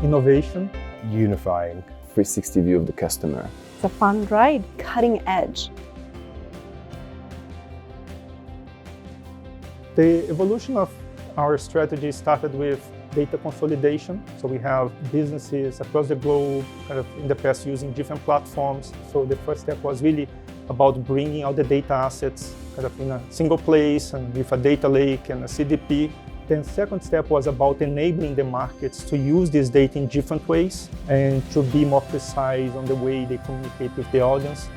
innovation, unifying, 360 view of the customer. It's a fun ride. Cutting edge. The evolution of our strategy started with data consolidation. So we have businesses across the globe kind of in the past using different platforms. So the first step was really about bringing all the data assets kind of in a single place and with a data lake and a CDP. Then the second step was about enabling the markets to use this data in different ways and to be more precise on the way they communicate with the audience.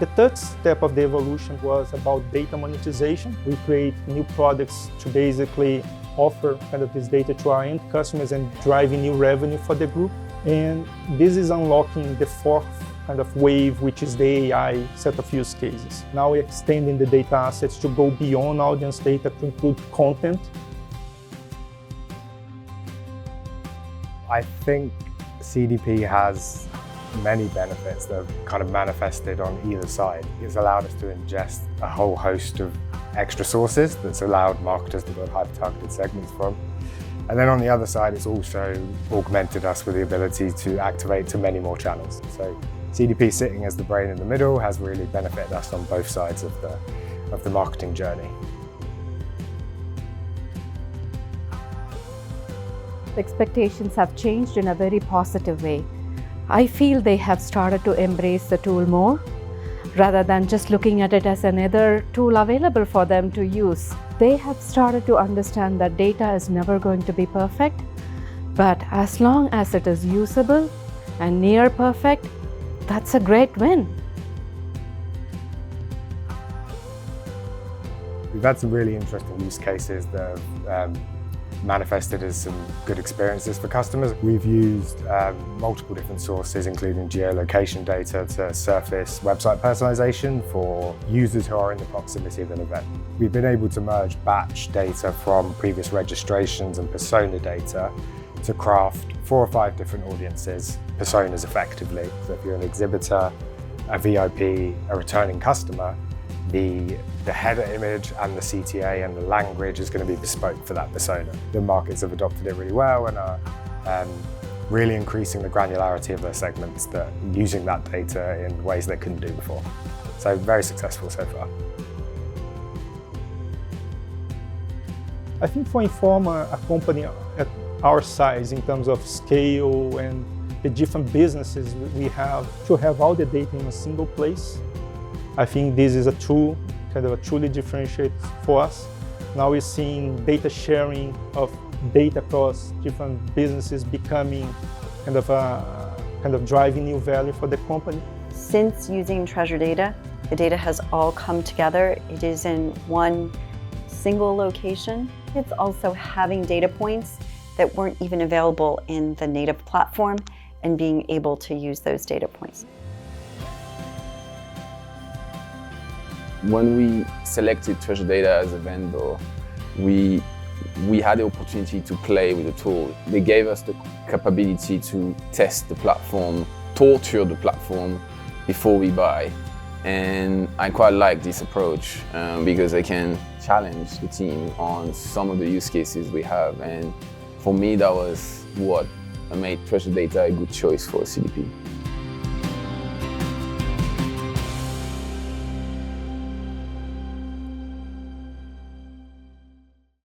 The third step of the evolution was about data monetization. We create new products to basically offer kind of this data to our end customers and driving new revenue for the group. And this is unlocking the fourth kind of wave, which is the AI set of use cases. Now we're extending the data assets to go beyond audience data to include content. I think CDP has many benefits that have kind of manifested on either side. It's allowed us to ingest a whole host of extra sources that's allowed marketers to build hyper-targeted segments from. And then on the other side, it's also augmented us with the ability to activate to many more channels. So CDP sitting as the brain in the middle has really benefited us on both sides of the marketing journey. Expectations have changed in a very positive way. I feel they have started to embrace the tool more, rather than just looking at it as another tool available for them to use. They have started to understand that data is never going to be perfect, but as long as it is usable and near perfect, that's a great win. We've had some really interesting use cases that have manifested as some good experiences for customers. We've used multiple different sources, including geolocation data, to surface website personalization for users who are in the proximity of an event. We've been able to merge batch data from previous registrations and persona data to craft 4 or 5 different audiences, personas effectively. So if you're an exhibitor, a VIP, a returning customer, the header image and the CTA and the language is going to be bespoke for that persona. The markets have adopted it really well and are really increasing the granularity of their segments, that using that data in ways they couldn't do before. So very successful so far. I think for Informa, a company at our size in terms of scale and the different businesses we have, to have all the data in a single place, I think this is a truly differentiates for us. Now we're seeing data sharing of data across different businesses becoming kind of driving new value for the company. Since using Treasure Data, the data has all come together. It is in one single location. It's also having data points that weren't even available in the native platform and being able to use those data points. When we selected Treasure Data as a vendor, we had the opportunity to play with the tool. They gave us the capability to test the platform, torture the platform before we buy. And I quite like this approach because I can challenge the team on some of the use cases we have. And for me, that was what made Treasure Data a good choice for CDP.